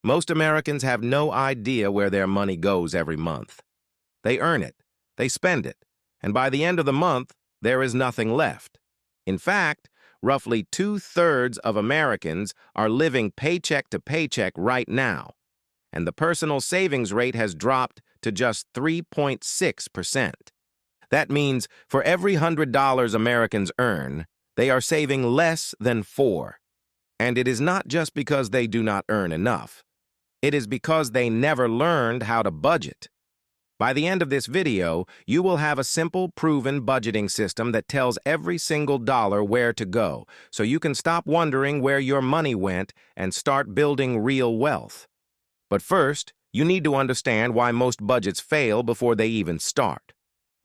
Most Americans have no idea where their money goes every month. They earn it, they spend it, and by the end of the month, there is nothing left. In fact, roughly 2/3 of Americans are living paycheck to paycheck right now, and the personal savings rate has dropped to just 3.6%. That means for every $100 Americans earn, they are saving less than 4. And it is not just because they do not earn enough. It is because they never learned how to budget. By the end of this video, you will have a simple, proven budgeting system that tells every single dollar where to go, so you can stop wondering where your money went and start building real wealth. But first, you need to understand why most budgets fail before they even start.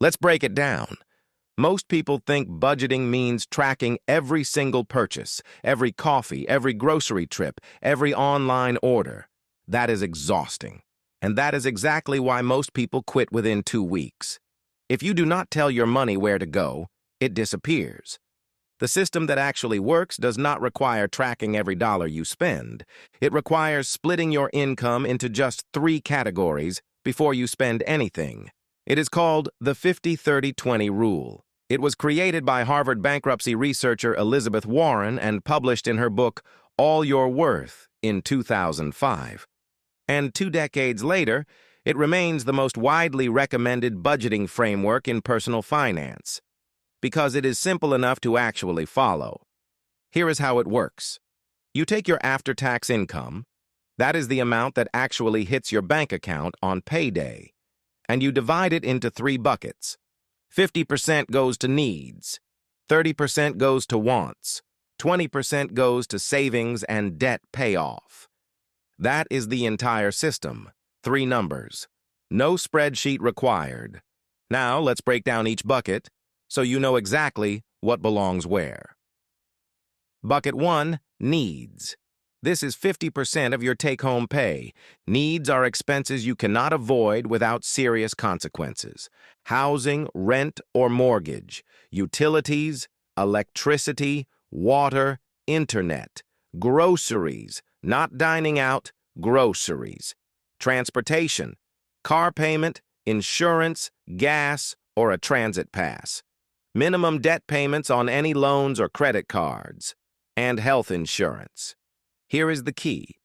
Let's break it down. Most people think budgeting means tracking every single purchase, every coffee, every grocery trip, every online order. That is exhausting. And that is exactly why most people quit within 2 weeks. If you do not tell your money where to go, it disappears. The system that actually works does not require tracking every dollar you spend. It requires splitting your income into just 3 categories before you spend anything. It is called the 50-30-20 rule. It was created by Harvard bankruptcy researcher Elizabeth Warren and published in her book, All Your Worth, in 2005. And 2 decades later, it remains the most widely recommended budgeting framework in personal finance, because it is simple enough to actually follow. Here is how it works. You take your after-tax income, that is the amount that actually hits your bank account on payday, and you divide it into 3 buckets. 50% goes to needs, 30% goes to wants, 20% goes to savings and debt payoff. That is the entire system, 3 numbers. No spreadsheet required. Now let's break down each bucket so you know exactly what belongs where. Bucket 1, needs. This is 50% of your take-home pay. Needs are expenses you cannot avoid without serious consequences. Housing, rent, or mortgage, utilities, electricity, water, internet, groceries, not dining out, groceries, transportation, car payment, insurance, gas, or a transit pass, minimum debt payments on any loans or credit cards, and health insurance. Here is the key.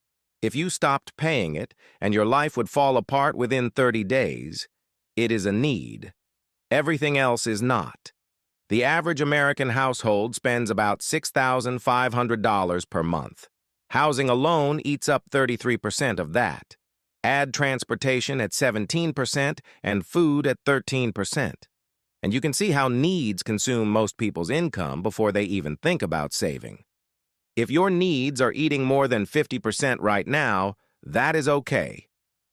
If you stopped paying it and your life would fall apart within 30 days, it is a need. Everything else is not. The average American household spends about $6,500 per month. Housing alone eats up 33% of that. Add transportation at 17% and food at 13%. And you can see how needs consume most people's income before they even think about saving. If your needs are eating more than 50% right now, that is okay.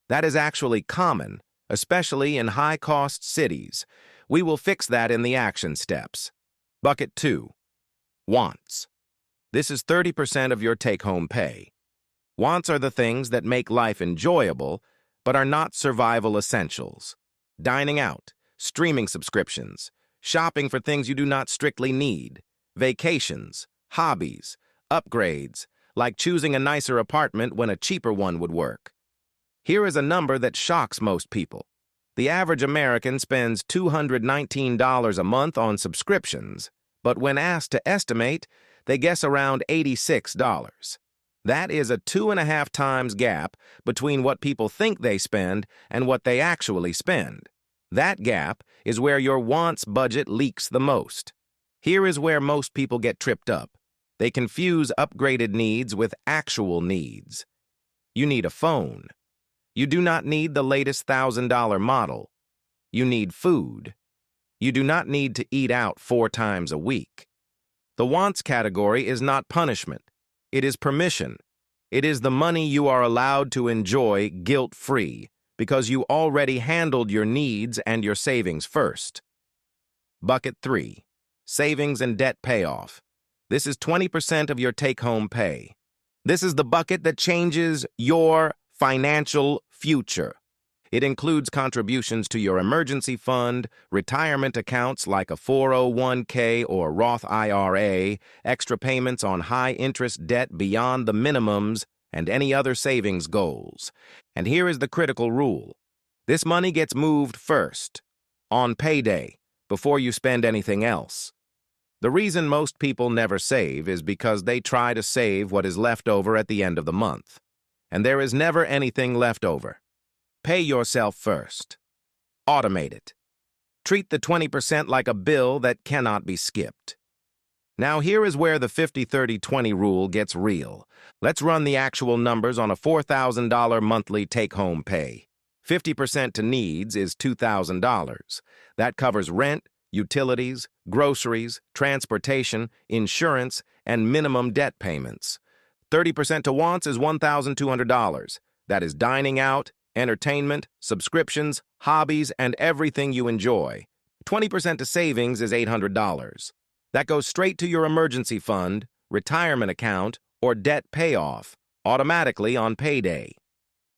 That is actually common, especially in high-cost cities. We will fix that in the action steps. Bucket 2, wants. This is 30% of your take-home pay. Wants are the things that make life enjoyable, but are not survival essentials. Dining out, streaming subscriptions, shopping for things you do not strictly need, vacations, hobbies, upgrades, like choosing a nicer apartment when a cheaper one would work. Here is a number that shocks most people. The average American spends $219 a month on subscriptions, but when asked to estimate, they guess around $86. That is a 2.5 times gap between what people think they spend and what they actually spend. That gap is where your wants budget leaks the most. Here is where most people get tripped up. They confuse upgraded needs with actual needs. You need a phone. You do not need the latest $1,000 model. You need food. You do not need to eat out 4 times a week. The wants category is not punishment. It is permission. It is the money you are allowed to enjoy guilt-free because you already handled your needs and your savings first. Bucket 3, savings and debt payoff. This is 20% of your take-home pay. This is the bucket that changes your financial future. It includes contributions to your emergency fund, retirement accounts like a 401k or Roth IRA, extra payments on high-interest debt beyond the minimums, and any other savings goals. And here is the critical rule. This money gets moved first, on payday, before you spend anything else. The reason most people never save is because they try to save what is left over at the end of the month. And there is never anything left over. Pay yourself first. Automate it. Treat the 20% like a bill that cannot be skipped. Now here is where the 50-30-20 rule gets real. Let's run the actual numbers on a $4,000 monthly take-home pay. 50% to needs is $2,000. That covers rent, utilities, groceries, transportation, insurance, and minimum debt payments. 30% to wants is $1,200. That is dining out, entertainment, subscriptions, hobbies, and everything you enjoy. 20% to savings is $800. That goes straight to your emergency fund, retirement account, or debt payoff, automatically on payday.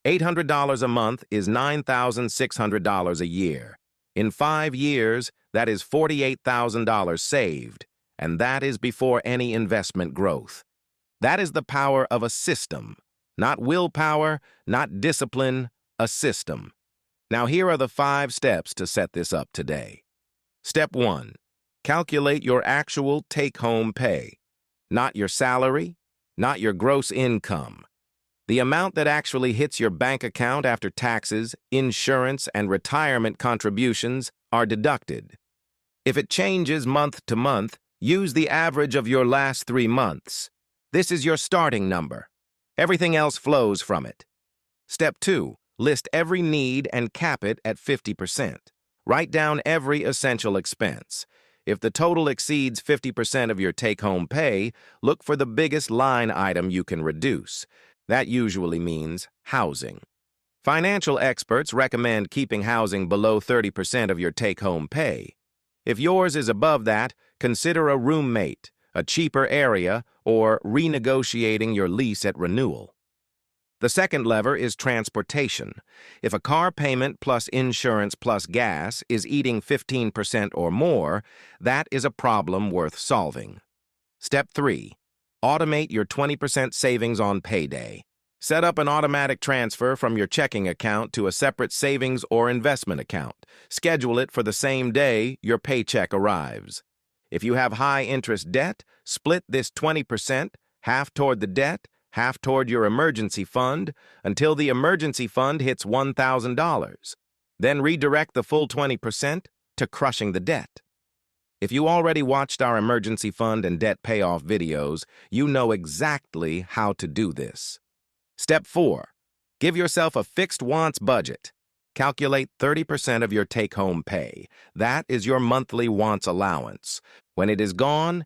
$800 a month is $9,600 a year. In 5 years, that is $48,000 saved, and that is before any investment growth. That is the power of a system. Not willpower, not discipline, a system. Now here are the 5 steps to set this up today. Step 1. Calculate your actual take-home pay. Not your salary, not your gross income. The amount that actually hits your bank account after taxes, insurance, and retirement contributions are deducted. If it changes month to month, use the average of your last 3 months. This is your starting number. Everything else flows from it. Step 2. List every need and cap it at 50%. Write down every essential expense. If the total exceeds 50% of your take-home pay, look for the biggest line item you can reduce. That usually means housing. Financial experts recommend keeping housing below 30% of your take-home pay. If yours is above that, consider a roommate, a cheaper area, or renegotiating your lease at renewal. The second lever is transportation. If a car payment plus insurance plus gas is eating 15% or more, that is a problem worth solving. Step 3. Automate your 20% savings on payday. Set up an automatic transfer from your checking account to a separate savings or investment account. Schedule it for the same day your paycheck arrives. If you have high-interest debt, split this 20%, half toward the debt, half toward your emergency fund, until the emergency fund hits $1,000. Then redirect the full 20% to crushing the debt. If you already watched our emergency fund and debt payoff videos, you know exactly how to do this. Step 4. Give yourself a fixed wants budget. Calculate 30% of your take-home pay. That is your monthly wants allowance. When it is gone,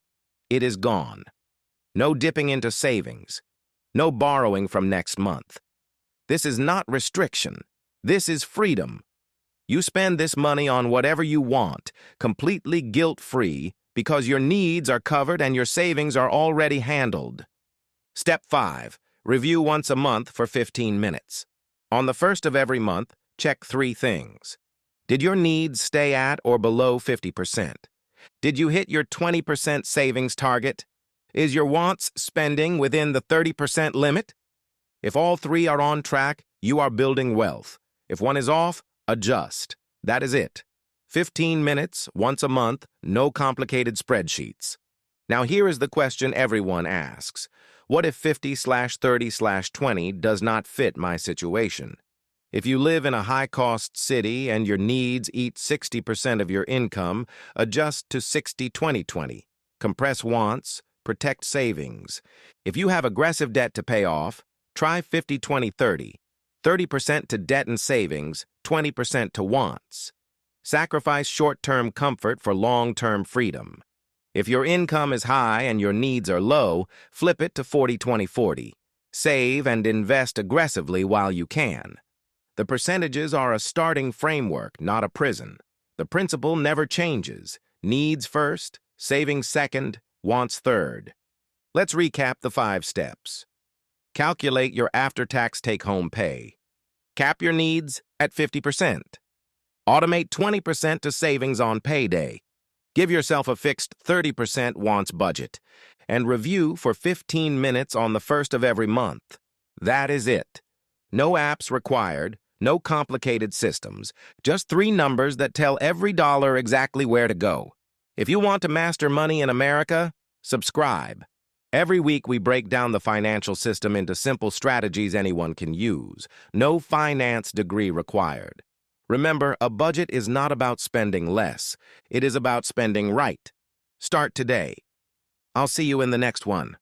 it is gone. No dipping into savings. No borrowing from next month. This is not restriction. This is freedom. You spend this money on whatever you want, completely guilt-free, because your needs are covered and your savings are already handled. Step 5. Review once a month for 15 minutes. On the first of every month, check 3 things. Did your needs stay at or below 50%? Did you hit your 20% savings target? Is your wants spending within the 30% limit? If all 3 are on track, you are building wealth. If one is off, adjust. That is it. 15 minutes, once a month, no complicated spreadsheets. Now here is the question everyone asks. What if 50/30/20 does not fit my situation? If you live in a high-cost city and your needs eat 60% of your income, adjust to 60/20/20. Compress wants, protect savings. If you have aggressive debt to pay off, try 50/20/30. 30% to debt and savings, 20% to wants. Sacrifice short-term comfort for long-term freedom. If your income is high and your needs are low, flip it to 40/20/40. Save and invest aggressively while you can. The percentages are a starting framework, not a prison. The principle never changes. Needs first, savings second, wants third. Let's recap the 5 steps. Calculate your after-tax take-home pay. Cap your needs at 50%. Automate 20% to savings on payday. Give yourself a fixed 30% wants budget. And review for 15 minutes on the first of every month. That is it. No apps required, no complicated systems, just three numbers that tell every dollar exactly where to go. If you want to master money in America, subscribe. Every week we break down the financial system into simple strategies anyone can use. No finance degree required. Remember, a budget is not about spending less. It is about spending right. Start today. I'll see you in the next one.